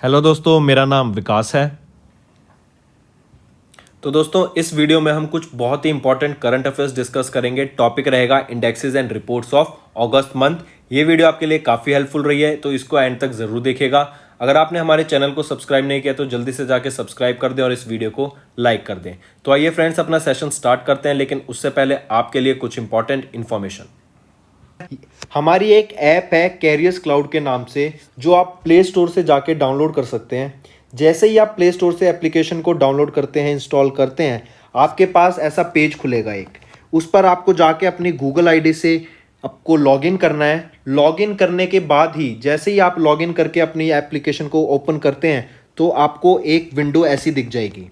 Hello दोस्तों, मेरा नाम विकास है। तो दोस्तों, इस वीडियो में हम कुछ बहुत ही इंपॉर्टेंट करंट अफेयर्स डिस्कस करेंगे। टॉपिक रहेगा indexes and reports of August month. ये वीडियो आपके लिए काफ़ी हेल्पफुल रही है, तो इसको एंड तक ज़रूर देखिएगा। अगर आपने हमारे चैनल को सब्सक्राइब नहीं किया तो जल्दी से जाके सब्सक्राइब कर दें और इस वीडियो को लाइक कर दें। तो आइए फ्रेंड्स, अपना सेशन स्टार्ट करते हैं, लेकिन उससे पहले आपके लिए कुछ इंपॉर्टेंट इन्फॉर्मेशन। हमारी एक ऐप है कैरियर्स क्लाउड के नाम से, जो आप प्ले स्टोर से जाके डाउनलोड कर सकते हैं। जैसे ही आप प्ले स्टोर से एप्लीकेशन को डाउनलोड करते हैं, इंस्टॉल करते हैं, आपके पास ऐसा पेज खुलेगा एक। उस पर आपको जाके अपनी गूगल आईडी से आपको लॉगिन करना है। लॉगिन करने के बाद ही जैसे ही आप लॉगिन करके अपनी एप्लीकेशन को ओपन करते हैं तो आपको एक विंडो ऐसी दिख जाएगी।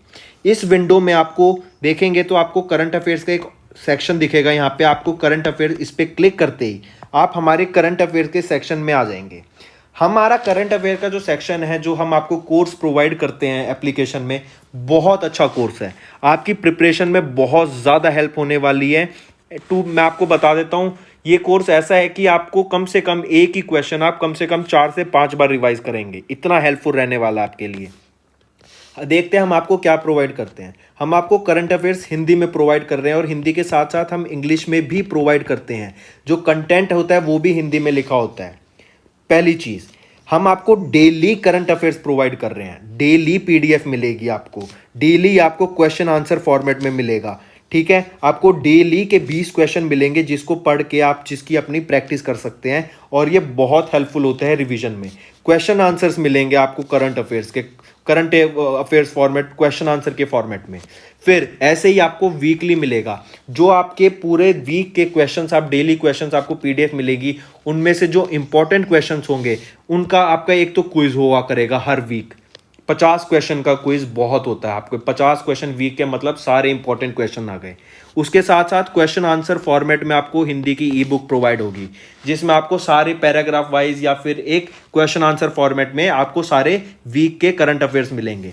इस विंडो में आपको देखेंगे तो आपको करंट अफेयर्स का एक सेक्शन दिखेगा। यहाँ पे आपको करंट अफेयर, इस पर क्लिक करते ही आप हमारे करंट अफेयर के सेक्शन में आ जाएंगे। हमारा करंट अफेयर का जो सेक्शन है, जो हम आपको कोर्स प्रोवाइड करते हैं एप्लीकेशन में, बहुत अच्छा कोर्स है। आपकी प्रिपरेशन में बहुत ज़्यादा हेल्प होने वाली है। मैं आपको बता देता हूँ, ये कोर्स ऐसा है कि आपको कम से कम एक ही क्वेश्चन आप कम से कम 4 से 5 बार रिवाइज करेंगे। इतना हेल्पफुल रहने वाला है आपके लिए। देखते हैं हम आपको क्या प्रोवाइड करते हैं। हम आपको करंट अफेयर्स हिंदी में प्रोवाइड कर रहे हैं और हिंदी के साथ साथ हम इंग्लिश में भी प्रोवाइड करते हैं। जो कंटेंट होता है वो भी हिंदी में लिखा होता है। पहली चीज़, हम आपको डेली करंट अफेयर्स प्रोवाइड कर रहे हैं। डेली पीडीएफ मिलेगी आपको, डेली आपको क्वेश्चन आंसर फॉर्मेट में मिलेगा। ठीक है, आपको डेली के 20 क्वेश्चन मिलेंगे, जिसको पढ़ के आप जिसकी अपनी प्रैक्टिस कर सकते हैं, और ये बहुत हेल्पफुल होता है रिवीजन में। क्वेश्चन आंसर्स मिलेंगे आपको करंट अफेयर्स के, current affairs format, question answer के फॉर्मेट में। फिर ऐसे ही आपको वीकली मिलेगा, जो आपके पूरे वीक के क्वेश्चंस, आप डेली क्वेश्चंस आपको पीडीएफ मिलेगी। उनमें से जो इंपॉर्टेंट क्वेश्चंस होंगे उनका आपका एक तो क्विज हुआ करेगा हर वीक। 50 क्वेश्चन का क्विज बहुत होता है। आपको 50 क्वेश्चन वीक के मतलब सारे इंपॉर्टेंट क्वेश्चन आ गए। उसके साथ साथ क्वेश्चन आंसर फॉर्मेट में आपको हिंदी की ई बुक प्रोवाइड होगी, जिसमें आपको सारे पैराग्राफ वाइज या फिर एक क्वेश्चन आंसर फॉर्मेट में आपको सारे वीक के करंट अफेयर्स मिलेंगे।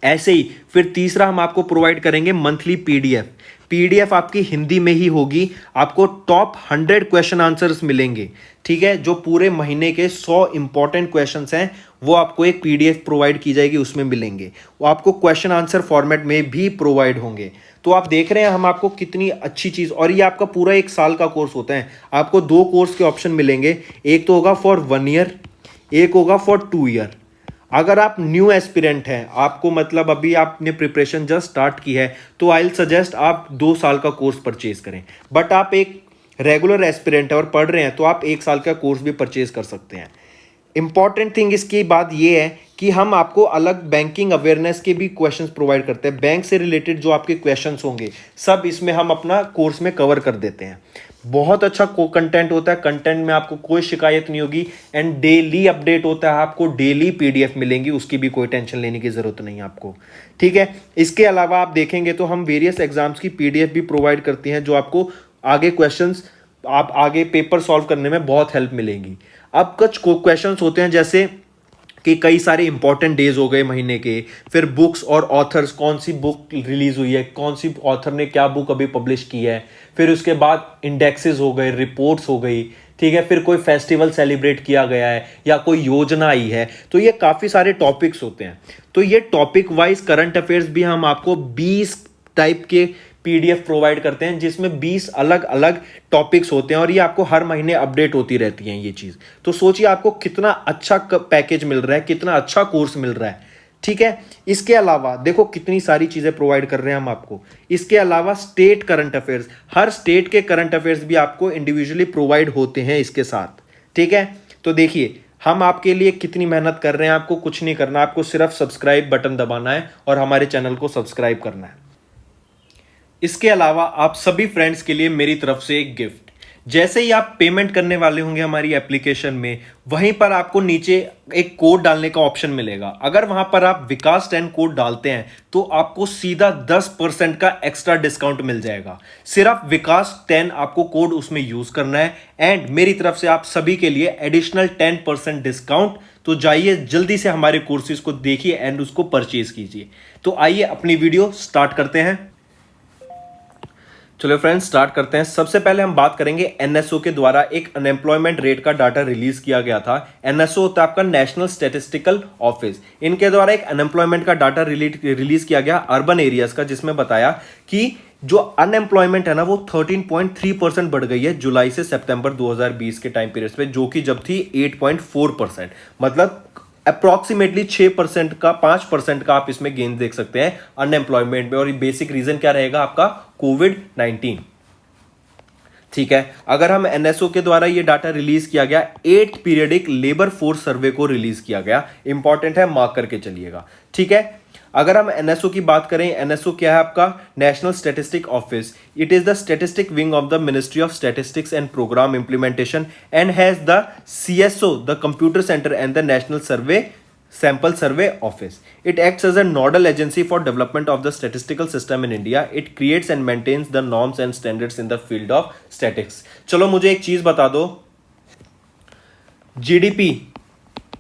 ऐसे ही फिर तीसरा हम आपको प्रोवाइड करेंगे मंथली पीडीएफ। पीडीएफ आपकी हिंदी में ही होगी। आपको टॉप 100 क्वेश्चन आंसर्स मिलेंगे। ठीक है, जो पूरे महीने के 100 इंपॉर्टेंट क्वेश्चंस हैं वो आपको एक पीडीएफ प्रोवाइड की जाएगी, उसमें मिलेंगे। वो आपको क्वेश्चन आंसर फॉर्मेट में भी प्रोवाइड होंगे। तो आप देख रहे हैं हम आपको कितनी अच्छी चीज़, और ये आपका पूरा 1 साल का कोर्स होता है। आपको 2 कोर्स के ऑप्शन मिलेंगे, एक तो होगा फॉर 1 ईयर, एक होगा फॉर 2 ईयर। अगर आप न्यू एस्पिरेंट हैं, आपको मतलब अभी आपने प्रिपरेशन जस्ट स्टार्ट की है, तो आई विल सजेस्ट आप 2 साल का कोर्स परचेज करें। बट आप एक रेगुलर एस्पिरेंट है और पढ़ रहे हैं, तो आप 1 साल का कोर्स भी परचेज कर सकते हैं। इंपॉर्टेंट थिंग इसकी बात यह है कि हम आपको अलग बैंकिंग अवेयरनेस के भी क्वेश्चंस प्रोवाइड करते हैं। बैंक से रिलेटेड जो आपके क्वेश्चंस होंगे सब इसमें हम अपना कोर्स में कवर कर देते हैं। बहुत अच्छा कंटेंट होता है। कंटेंट में आपको कोई शिकायत नहीं होगी, एंड डेली अपडेट होता है। आपको डेली पीडीएफ मिलेंगी, उसकी भी कोई टेंशन लेने की जरूरत नहीं है आपको। ठीक है, इसके अलावा आप देखेंगे तो हम वेरियस एग्जाम्स की पीडीएफ भी प्रोवाइड करती हैं, जो आपको आगे क्वेश्चंस, आप आगे पेपर सॉल्व करने में बहुत हेल्प मिलेगी। अब कुछ क्वेश्चंस होते हैं, जैसे कि कई सारे इंपॉर्टेंट डेज हो गए महीने के, फिर बुक्स और ऑथर्स, कौन सी बुक रिलीज हुई है, कौन सी ऑथर ने क्या बुक अभी पब्लिश की है, फिर उसके बाद इंडेक्सेस हो गए, रिपोर्ट्स हो गई। ठीक है, फिर कोई फेस्टिवल सेलिब्रेट किया गया है या कोई योजना आई है। तो ये काफ़ी सारे टॉपिक्स होते हैं। तो ये टॉपिक वाइज करंट अफेयर्स भी हम आपको 20 टाइप के पीडीएफ प्रोवाइड करते हैं, जिसमें 20 अलग अलग टॉपिक्स होते हैं, और ये आपको हर महीने अपडेट होती रहती हैं ये चीज़। तो सोचिए आपको कितना अच्छा पैकेज मिल रहा है, कितना अच्छा कोर्स मिल रहा है। ठीक है, इसके अलावा देखो कितनी सारी चीज़ें प्रोवाइड कर रहे हैं हम आपको। इसके अलावा स्टेट करंट अफेयर्स, हर स्टेट के करंट अफेयर्स भी आपको इंडिविजुअली प्रोवाइड होते हैं इसके साथ। ठीक है, तो देखिए हम आपके लिए कितनी मेहनत कर रहे हैं। आपको कुछ नहीं करना, आपको सिर्फ सब्सक्राइब बटन दबाना है और हमारे चैनल को सब्सक्राइब करना है। इसके अलावा आप सभी फ्रेंड्स के लिए मेरी तरफ से एक गिफ्ट, जैसे ही आप पेमेंट करने वाले होंगे हमारी एप्लीकेशन में, वहीं पर आपको नीचे एक कोड डालने का ऑप्शन मिलेगा। अगर वहां पर आप विकास 10 कोड डालते हैं तो आपको सीधा 10% का एक्स्ट्रा डिस्काउंट मिल जाएगा। सिर्फ विकास 10 आपको कोड उसमें यूज करना है, एंड मेरी तरफ से आप सभी के लिए एडिशनल 10% डिस्काउंट। तो जाइए जल्दी से हमारे कोर्सेज को देखिए एंड उसको परचेज कीजिए। तो आइए अपनी वीडियो स्टार्ट करते हैं। चलो फ्रेंड्स स्टार्ट करते हैं। सबसे पहले हम बात करेंगे एनएसओ के द्वारा एक अनएम्प्लॉयमेंट रेट का डाटा रिलीज किया गया था। एनएसओ होता है आपका नेशनल स्टैटिस्टिकल ऑफिस। इनके द्वारा एक अनएम्प्लॉयमेंट का डाटा रिलीज किया गया अर्बन एरियाज का, जिसमें बताया कि जो अनएम्प्लॉयमेंट है ना वो 13.3% बढ़ गई है जुलाई से सितंबर 2020 के टाइम पीरियड पे, जो कि जब थी 8.4%। मतलब अप्रोक्सीमेटली 6% का 5% का आप इसमें गेन देख सकते हैं अनएम्प्लॉयमेंट में। और बेसिक रीजन क्या रहेगा आपका? कोविड-19। ठीक है, अगर हम एनएसओ के द्वारा ये डाटा रिलीज किया गया, 8 पीरियडिक लेबर फोर्स सर्वे को रिलीज किया गया। इंपॉर्टेंट है, मार्क करके चलिएगा। ठीक है, अगर हम एनएसओ की बात करें, एनएसओ क्या है आपका? National statistic office. It is the statistic wing of the ministry of statistics and programme implementation and has the CSO, the computer centre and the national survey sample survey office. It acts as a nodal agency for development of the statistical system in India. It creates and maintains the norms and standards in the field of statistics. चलो मुझे एक चीज बता दो, GDP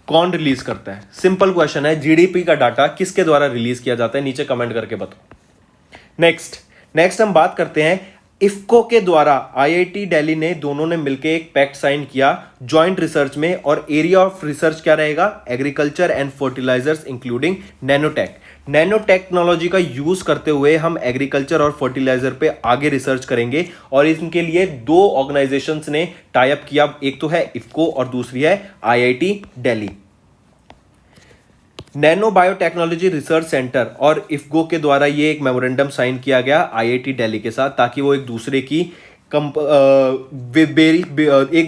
कौन release करता है? Simple question है, जीडीपी का डाटा किसके द्वारा रिलीज किया जाता है? नीचे कमेंट करके बताओ। नेक्स्ट हम बात करते हैं इफ्को के द्वारा आईआईटी दिल्ली ने, दोनों ने मिलकर एक पैक्ट साइन किया जॉइंट रिसर्च में, और एरिया ऑफ रिसर्च क्या रहेगा? Agriculture and fertilisers including nanotech. Nano technology का यूज करते हुए हम एग्रीकल्चर और फर्टिलाइजर पे आगे रिसर्च करेंगे, और इनके लिए 2 ऑर्गेनाइजेशंस ने टाई अप किया। एक तो है इफ्को और दूसरी है IIT Delhi. Nano biotechnology research centre और इफ्को के द्वारा ये एक मेमोरेंडम साइन किया गया आईआईटी दिल्ली के साथ, ताकि वो एक दूसरे की एक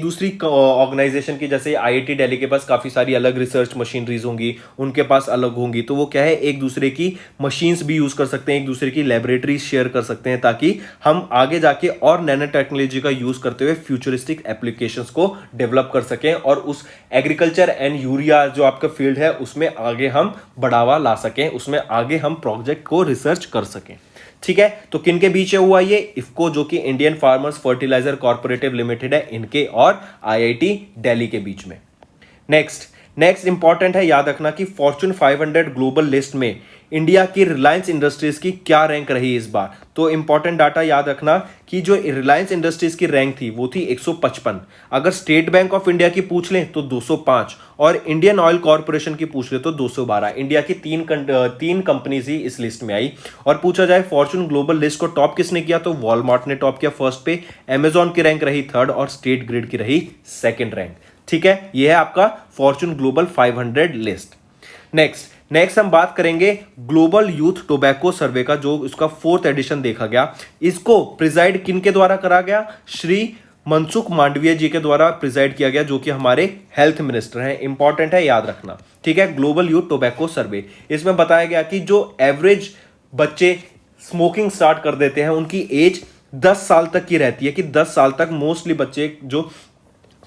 दूसरी ऑर्गेनाइजेशन की, जैसे आईआईटी दिल्ली के पास काफ़ी सारी अलग रिसर्च मशीनरीज होंगी, उनके पास अलग होंगी, तो वो क्या है, एक दूसरे की मशीन्स भी यूज़ कर सकते हैं, एक दूसरे की लैबोरेटरीज शेयर कर सकते हैं, ताकि हम आगे जाके और नैनो टेक्नोलॉजी का यूज़ करते हुए फ्यूचरिस्टिक एप्लीकेशंस को डेवलप कर सकें, और उस एग्रीकल्चर एंड यूरिया जो आपका फील्ड है उसमें आगे हम बढ़ावा ला सकें, उसमें आगे हम प्रोजेक्ट को रिसर्च कर सकें। ठीक है, तो किन के बीच हुआ ये? इफ्को, जो कि Indian farmers fertiliser corporative limited है, इनके और आईआईटी दिल्ली के बीच में। नेक्स्ट इंपॉर्टेंट है, याद रखना कि फॉर्च्यून 500 ग्लोबल लिस्ट में इंडिया की रिलायंस इंडस्ट्रीज की क्या रैंक रही इस बार। तो इंपॉर्टेंट डाटा याद रखना कि जो रिलायंस इंडस्ट्रीज की रैंक थी वो थी 155। अगर स्टेट बैंक ऑफ इंडिया की पूछ लें तो 205, और इंडियन ऑयल कॉर्पोरेशन की पूछ ले तो 212। इंडिया की तीन कंपनीज ही इस लिस्ट में आई। और पूछा जाए फॉर्च्यून ग्लोबल लिस्ट को टॉप किसने किया, तो वॉलमार्ट ने टॉप किया फर्स्ट पे, अमेजॉन की रैंक रही 3rd और स्टेट ग्रिड की रही 2nd रैंक। ठीक है, यह है आपका फॉर्च्यून ग्लोबल 500 लिस्ट। नेक्स्ट हम बात करेंगे ग्लोबल यूथ टोबैको सर्वे का, जो इसका 4th एडिशन देखा गया। इसको प्रिजाइड किन के द्वारा करा गया? श्री मनसुख मांडविया जी के द्वारा प्रिजाइड किया गया, जो कि हमारे हेल्थ मिनिस्टर हैं। इंपॉर्टेंट है, याद रखना। ठीक है, ग्लोबल यूथ टोबैको सर्वे, इसमें बताया गया कि जो एवरेज बच्चे स्मोकिंग स्टार्ट कर देते हैं उनकी एज 10 साल तक की रहती है, कि 10 साल तक मोस्टली बच्चे जो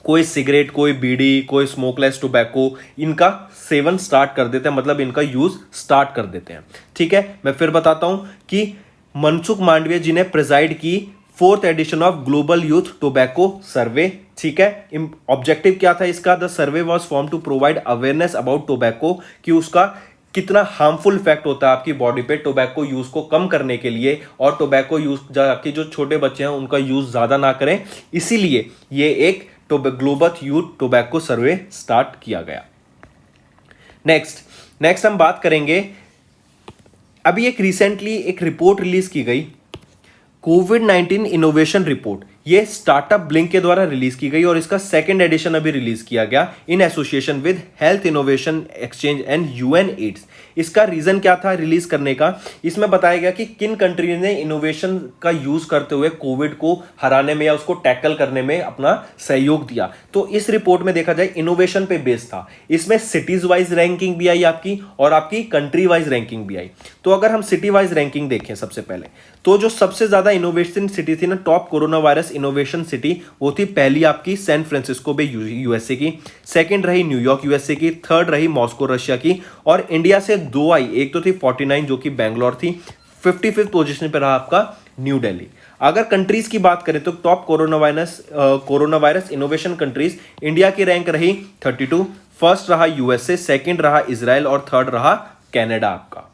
कोई सिगरेट, कोई बीड़ी, कोई स्मोकलेस टोबैको, इनका सेवन स्टार्ट कर देते हैं, मतलब इनका यूज स्टार्ट कर देते हैं। ठीक है, मैं फिर बताता हूं कि मनसुख मांडविया जी ने प्रिजाइड की 4th edition of global youth tobacco survey. ठीक है, ऑब्जेक्टिव क्या था इसका? The survey was form to provide awareness about tobacco, कि उसका कितना हार्मफुल इफेक्ट होता है आपकी बॉडी पे टोबैको यूज को कम करने के लिए, और टोबैको यूज जाके जो छोटे बच्चे हैं उनका यूज ज्यादा ना करें, इसीलिए ये एक ग्लोबल यूथ टोबैको सर्वे स्टार्ट किया गया। नेक्स्ट हम बात करेंगे, अभी एक रिसेंटली एक रिपोर्ट रिलीज की गई, कोविड-19 इनोवेशन रिपोर्ट। ये स्टार्टअप ब्लिंक के द्वारा रिलीज की गई, और इसका 2nd एडिशन अभी रिलीज किया गया in association with health innovation exchange and UNAIDS. इसका रीजन क्या था रिलीज करने का? इसमें बताया गया कि किन कंट्रीज ने इनोवेशन का यूज करते हुए कोविड को हराने में या उसको टैकल करने में अपना सहयोग दिया। तो इस रिपोर्ट में देखा जाए इनोवेशन पे बेस्ड था। इसमें सिटीज वाइज रैंकिंग भी आई आपकी, और आपकी कंट्री वाइज रैंकिंग भी आई। तो अगर हम सिटी वाइज रैंकिंग देखें सबसे पहले, तो जो सबसे ज्यादा इनोवेशन सिटी थी ना, top corona virus innovation city, वो थी पहली आपकी सैन फ्रांसिस्को बे यूएसए की, 2nd रही न्यूयॉर्क यूएसए की, 3rd रही मॉस्को रशिया की, और इंडिया से 2 आई। एक तो थी 49 जो कि बैंगलोर थी, 55th पोजीशन पर रहा आपका न्यू दिल्ली। अगर कंट्रीज की बात करें तो top corona virus innovation countries, India की रैंक रही 32, 1st रहा यूएसए, 2nd रहा इजराइल, और 3rd रहा कनाडा आपका।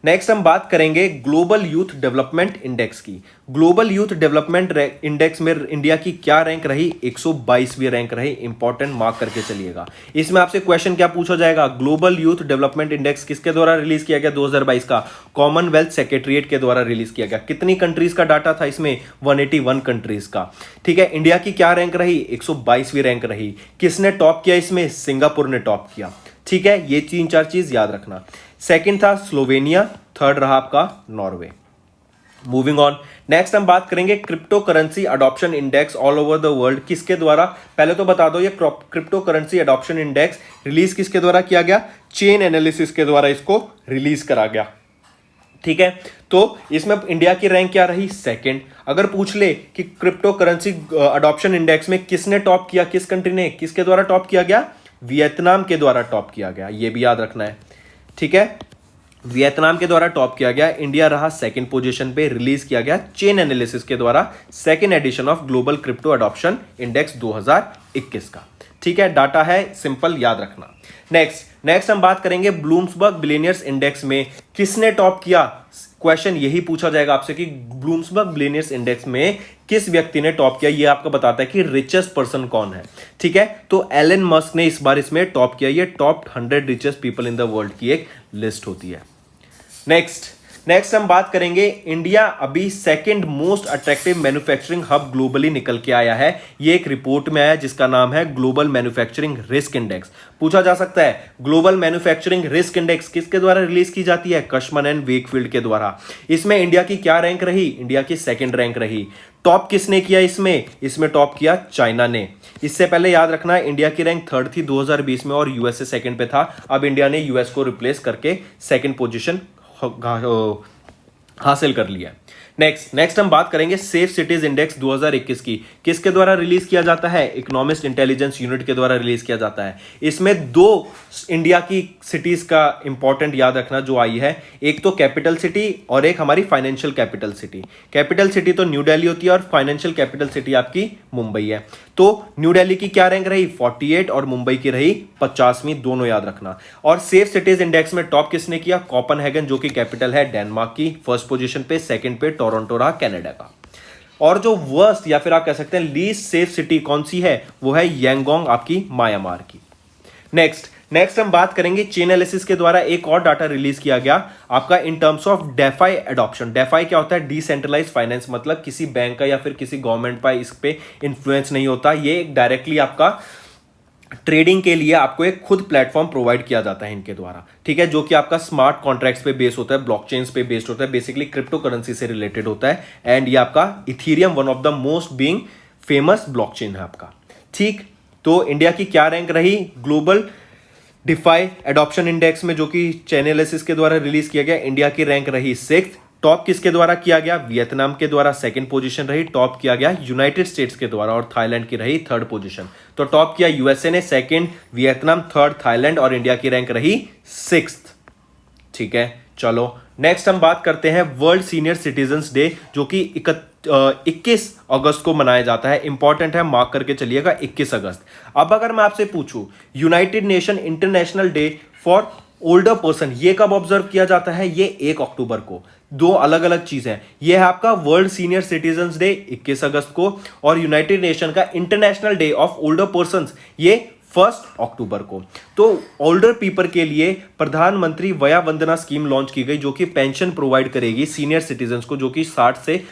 नेक्स्ट हम बात करेंगे ग्लोबल यूथ डेवलपमेंट इंडेक्स की। ग्लोबल यूथ डेवलपमेंट इंडेक्स में इंडिया की क्या रैंक रही? 122वीं रैंक रही। इंपॉर्टेंट, मार्क करके चलिएगा। इसमें आपसे क्वेश्चन क्या पूछा जाएगा? ग्लोबल यूथ डेवलपमेंट इंडेक्स किसके द्वारा रिलीज किया गया 2022 का? कॉमनवेल्थ सेक्रेटरीट के द्वारा रिलीज किया गया। कितनी कंट्रीज का डाटा था इसमें? 181 कंट्रीज का। ठीक है, इंडिया की क्या रैंक रही? 122वीं रैंक रही। किसने टॉप किया इसमें? सिंगापुर ने टॉप किया। ठीक है, ये 3-4 चीज याद रखना। सेकंड था स्लोवेनिया, थर्ड रहा आपका नॉर्वे। मूविंग ऑन, नेक्स्ट हम बात करेंगे crypto currency adoption index all over the world किसके द्वारा? पहले तो बता दो, ये crypto currency adoption index release किसके द्वारा किया गया? चेन एनालिसिस के द्वारा इसको रिलीज करा गया। ठीक है, तो इसमें इंडिया की रैंक क्या रही? सेकंड। अगर पूछ ले कि क्रिप्टो करेंसी अडॉप्शन इंडेक्स में किसने टॉप किया, किस कंट्री ने, किसके द्वारा टॉप किया गया? वियतनाम के द्वारा टॉप किया गया। ये भी याद रखना है। ठीक है, वियतनाम के द्वारा टॉप किया गया। इंडिया रहा सेकंड पोजीशन पे। रिलीज किया गया चेन एनालिसिस के द्वारा second edition of global crypto adoption index 2021 का। ठीक है, डाटा है, सिंपल याद रखना। नेक्स्ट हम बात करेंगे ब्लूम्सबर्ग बिलियनियर्स इंडेक्स में किसने टॉप किया? क्वेश्चन यही पूछा जाएगा आपसे कि ब्लूम्सबर्ग बिलियनियर्स इंडेक्स में किस व्यक्ति ने टॉप किया। ये आपको बताता है कि रिचेस्ट पर्सन कौन है। ठीक है, तो एलन मस्क ने इस बार इसमें टॉप किया। ये top 100 richest people in the world की एक लिस्ट होती है। नेक्स्ट हम बात करेंगे, इंडिया अभी second most attractive manufacturing hub globally निकल के आया है। ये एक रिपोर्ट में आया जिसका नाम है ग्लोबल मैन्युफैक्चरिंग रिस्क इंडेक्स। पूछा जा सकता है ग्लोबल मैन्युफैक्चरिंग रिस्क इंडेक्स किसके द्वारा रिलीज की जाती है? कशमन एंड वेकफील्ड के द्वारा। इसमें इंडिया की क्या रैंक रही? इंडिया की सेकंड रैंक रही। टॉप किसने किया इसमें टॉप किया चाइना ने। इससे पहले याद रखना इंडिया की रैंक थर्ड थी 2020 में और यूएसए सेकंड पे था। अब इंडिया ने यूएस को रिप्लेस करके सेकंड पोजीशन हासिल कर लिया। नेक्स्ट हम बात करेंगे सेफ सिटीज इंडेक्स 2021 की। किसके द्वारा रिलीज किया जाता है? इकोनॉमिस्ट इंटेलिजेंस यूनिट के द्वारा रिलीज किया जाता है। इसमें दो इंडिया की सिटीज का इंपॉर्टेंट याद रखना जो आई है, एक तो कैपिटल सिटी और एक हमारी financial capital city. Capital city तो न्यू दिल्ली होती है और फाइनेंशियल कैपिटल सिटी आपकी मुंबई है। तो न्यू दिल्ली की क्या रैंक रही? 48 और मुंबई की रही 50वीं, दोनों याद रखना। और सेफ सिटीज इंडेक्स में टॉप किसने किया? कोपेनहेगन, जो कि कैपिटल है डेनमार्क की, फर्स्ट पोजीशन पे। सेकंड पे टोरंटो रहा कनाडा का। और जो वर्स्ट या फिर आप कह सकते हैं लीस्ट सेफ सिटी कौन सी है? वो है यांगोंग आपकी म्यांमार की। नेक्स्ट हम बात करेंगे चेन एनालिसिस के द्वारा एक और डाटा रिलीज किया गया आपका in terms of defy adoption. Defy क्या होता है? डिसेंट्रलाइज फाइनेंस, मतलब किसी बैंक का या फिर किसी गवर्नमेंट का इस पे इन्फ्लुएंस नहीं होता। ये डायरेक्टली आपका ट्रेडिंग के लिए आपको एक खुद प्लेटफॉर्म प्रोवाइड किया जाता है इनके द्वारा। ठीक है, जो कि आपका स्मार्ट कॉन्ट्रैक्ट्स पे बेस्ड होता है, ब्लॉकचेन्स पे बेस्ड होता है, बेसिकली क्रिप्टो करेंसी से रिलेटेड होता है। एंड ये आपका Ethereum one of the most being famous blockchain है आपका। ठीक, तो इंडिया की क्या रैंक रही ग्लोबल डिफाई एडॉप्शन इंडेक्स में, जो कि चेन एनालिसिस के द्वारा रिलीज किया गया? इंडिया की रैंक रही 6th। टॉप किसके द्वारा किया गया? वियतनाम के द्वारा सेकंड पोजीशन रही। टॉप किया गया यूनाइटेड स्टेट्स के द्वारा और थाईलैंड की रही थर्ड पोजीशन। तो टॉप किया यूएसए ने, सेकंड वियतनाम, थर्ड थाईलैंड और इंडिया की रैंक रही 6th। ठीक है, चलो नेक्स्ट हम बात करते हैं वर्ल्ड सीनियर सिटीजन्स डे, जो कि 21 अगस्त को मनाया जाता है। इंपॉर्टेंट है, मार्क करके चलिएगा 21 अगस्त। अब अगर मैं आपसे पूछूं United nation international day for older person, ये कब ऑब्जर्व किया जाता है? ये 1 अक्टूबर को। दो अलग अलग चीजें। ये है आपका वर्ल्ड सीनियर सिटीजन्स डे 21 अगस्त को और यूनाइटेड नेशन का international day of older persons ये 1 अक्टूबर को। तो ओल्डर पीपल के लिए प्रधानमंत्री वया वंदना स्कीम लॉन्च की गई, जो कि पेंशन प्रोवाइड करेगी सीनियर सिटीजन्स को, जो कि 60 से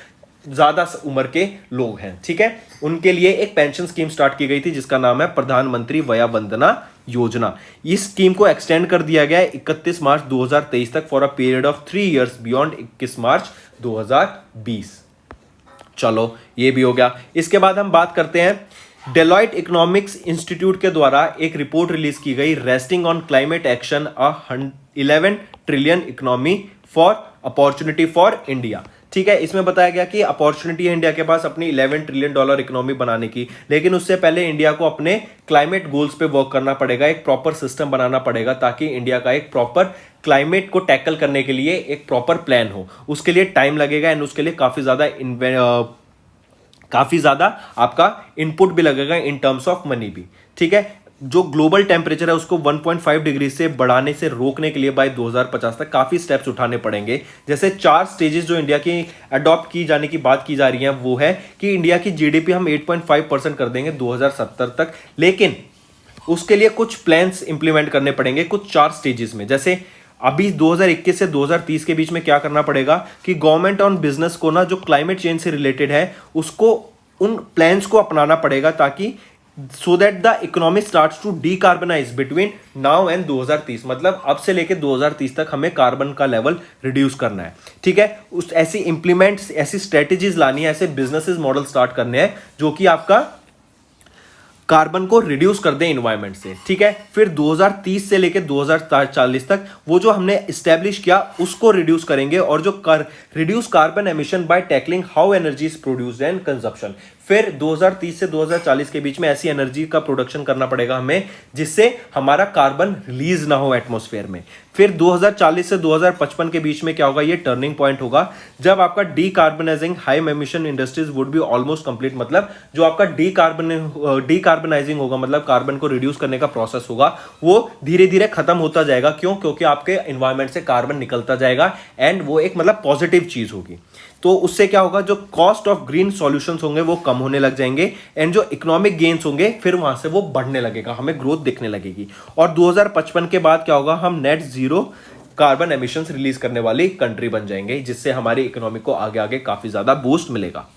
ज्यादा उम्र के लोग हैं। ठीक है, उनके लिए एक पेंशन स्कीम स्टार्ट की गई थी जिसका नाम है प्रधानमंत्री वया वंदना योजना। इस स्कीम को एक्सटेंड कर दिया गया है 31 मार्च 2023 तक for a period of 3 years beyond 21 मार्च 2020। चलो ये भी हो गया। इसके बाद हम बात करते हैं डेलॉइट इकोनॉमिक्स इंस्टीट्यूट के द्वारा एक रिपोर्ट रिलीज की गई, resting on climate action 11 trillion economy for opportunity for India. ठीक है, इसमें बताया गया कि अपॉर्चुनिटी है इंडिया के पास अपनी 11 ट्रिलियन डॉलर इकोनॉमी बनाने की, लेकिन उससे पहले इंडिया को अपने क्लाइमेट गोल्स पे वर्क करना पड़ेगा, एक प्रॉपर सिस्टम बनाना पड़ेगा ताकि इंडिया का एक प्रॉपर क्लाइमेट को टैकल करने के लिए एक प्रॉपर प्लान हो। उसके लिए टाइम लगेगा एंड उसके लिए काफी ज्यादा आपका इनपुट भी लगेगा इन टर्म्स ऑफ मनी भी। ठीक है, जो ग्लोबल टेम्परेचर है उसको 1.5 डिग्री से बढ़ाने से रोकने के लिए बाय 2050 तक काफी स्टेप्स उठाने पड़ेंगे। जैसे 4 स्टेजेस जो इंडिया की अडॉप्ट की जाने की बात की जा रही है वो है कि इंडिया की जीडीपी हम 8.5% कर देंगे 2070 तक, लेकिन उसके लिए कुछ प्लान्स इंप्लीमेंट करने पड़ेंगे कुछ 4 स्टेजेस में। जैसे अभी 2021 से 2030 के बीच में क्या करना पड़ेगा कि गवर्नमेंट और बिजनेस को ना जो क्लाइमेट चेंज से रिलेटेड है उसको उन प्लान्स को अपनाना पड़ेगा, ताकि so that the economy starts to decarbonise between now and 2030। मतलब अब से लेकर 2030 तक हमें कार्बन का लेवल रिड्यूस करना है। ठीक है, उस ऐसी स्ट्रेटेजीज लानी है, ऐसे बिजनेसेस मॉडल स्टार्ट करने हैं जो कि आपका कार्बन को रिड्यूस कर दें एनवायरनमेंट से। ठीक है, फिर 2030 से लेकर 2040 तक वो जो हमने स्टैब्लिश किया उसको रिड्यूस करेंगे, और जो reduce carbon emission by tackling how energy is produced and consumption. फिर 2030 से 2040 के बीच में ऐसी एनर्जी का प्रोडक्शन करना पड़ेगा हमें जिससे हमारा कार्बन रिलीज ना हो एटमॉस्फेयर में। फिर 2040 से 2055 के बीच में क्या होगा, ये टर्निंग पॉइंट होगा जब आपका decarbonising high emission industries would be almost complete. मतलब जो आपका डीकार्बनाइजिंग होगा, मतलब कार्बन को रिड्यूस करने का प्रोसेस होगा, वो धीरे धीरे खत्म होता जाएगा। क्यों? क्योंकि आपके एनवायरमेंट से कार्बन निकलता जाएगा एंड वो एक मतलब पॉजिटिव चीज होगी। तो उससे क्या होगा, जो कॉस्ट ऑफ ग्रीन सॉल्यूशंस होंगे वो कम होने लग जाएंगे एंड जो इकोनॉमिक गेन्स होंगे फिर वहां से वो बढ़ने लगेगा, हमें ग्रोथ दिखने लगेगी। और 2055 के बाद क्या होगा, हम net zero carbon emissions release करने वाली कंट्री बन जाएंगे, जिससे हमारी इकोनॉमी को आगे आगे काफी ज्यादा बूस्ट मिलेगा।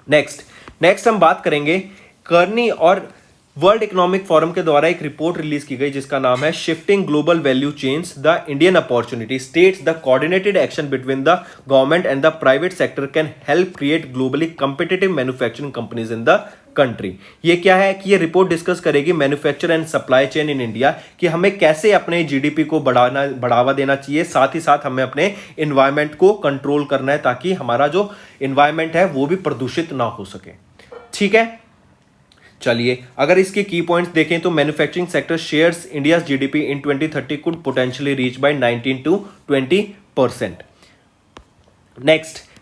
नेक्स्ट हम बात करेंगे कर्नी और वर्ल्ड इकोनॉमिक फोरम के द्वारा एक रिपोर्ट रिलीज की गई जिसका नाम है shifting global value chains the Indian opportunity states the coordinated action between the government and the private sector can help create globally competitive manufacturing companies in the country. ये क्या है कि ये रिपोर्ट डिस्कस करेगी manufacture and supply chain in India, कि हमें कैसे अपने जीडीपी को बढ़ावा देना चाहिए, साथ ही साथ हमें अपने एनवायरमेंट को कंट्रोल करना है ताकि हमारा जो एनवायरमेंट है वो भी प्रदूषित ना हो सके। ठीक है, चलिए अगर इसके की पॉइंट्स देखें तो manufacturing sector shares India's GDP in 2030 could potentially reach by 19 to 20%।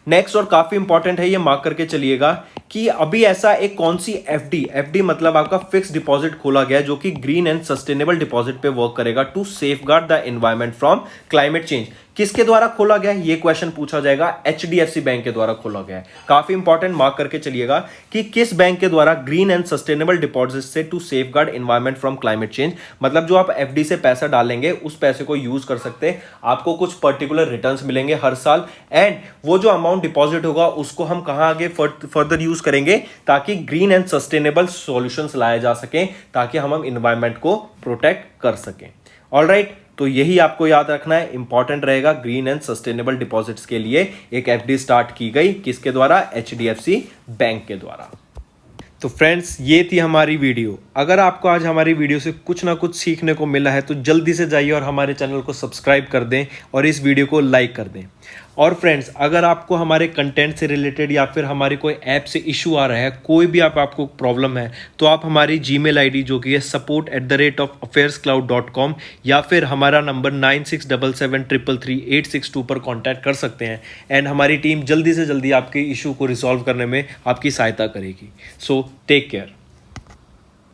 Next और काफी इंपॉर्टेंट है, ये मार्क करके चलिएगा कि अभी ऐसा एक कौन सी एफडी मतलब आपका फिक्स डिपॉजिट खोला गया जो कि ग्रीन एंड सस्टेनेबल डिपॉजिट पे वर्क करेगा to safeguard the environment from climate change. किसके द्वारा खोला गया ये क्वेश्चन पूछा जाएगा, एचडीएफसी बैंक के द्वारा खोला गया है। काफी इंपॉर्टेंट, मार्क करके चलिएगा कि किस बैंक के द्वारा ग्रीन एंड सस्टेनेबल डिपॉजिट से to safeguard environment from climate change. मतलब जो आप एफडी से पैसा डालेंगे उस पैसे को यूज कर सकते हैं, आपको कुछ पर्टिकुलर रिटर्न्स मिलेंगे हर साल, एंड वो जो अमाउंट डिपॉजिट होगा उसको हम कहां आगे फर्दर यूज करेंगे ताकि ग्रीन एंड सस्टेनेबल सॉल्यूशंस लाए जा सकें, ताकि हम एनवायरमेंट को प्रोटेक्ट कर सकें। ऑलराइट, तो यही आपको याद रखना है, इंपॉर्टेंट रहेगा। ग्रीन एंड सस्टेनेबल डिपॉजिट्स के लिए एक एफडी स्टार्ट की गई, किसके द्वारा, एचडीएफसी बैंक के द्वारा। तो फ्रेंड्स ये थी हमारी वीडियो। अगर आपको आज हमारी वीडियो से कुछ ना कुछ सीखने को मिला है तो जल्दी से जाइए और हमारे चैनल को सब्सक्राइब कर दें और इस वीडियो को लाइक कर दें। और फ्रेंड्स अगर आपको हमारे कंटेंट से रिलेटेड या फिर हमारी कोई ऐप से इशू आ रहा है, कोई भी आपको प्रॉब्लम है, तो आप हमारी जीमेल आईडी जो कि है support@affairscloud.com या फिर हमारा नंबर 9677333862 पर कॉन्टैक्ट कर सकते हैं एंड हमारी टीम जल्दी से जल्दी आपके इशू को रिजॉल्व करने में आपकी सहायता करेगी। So take care.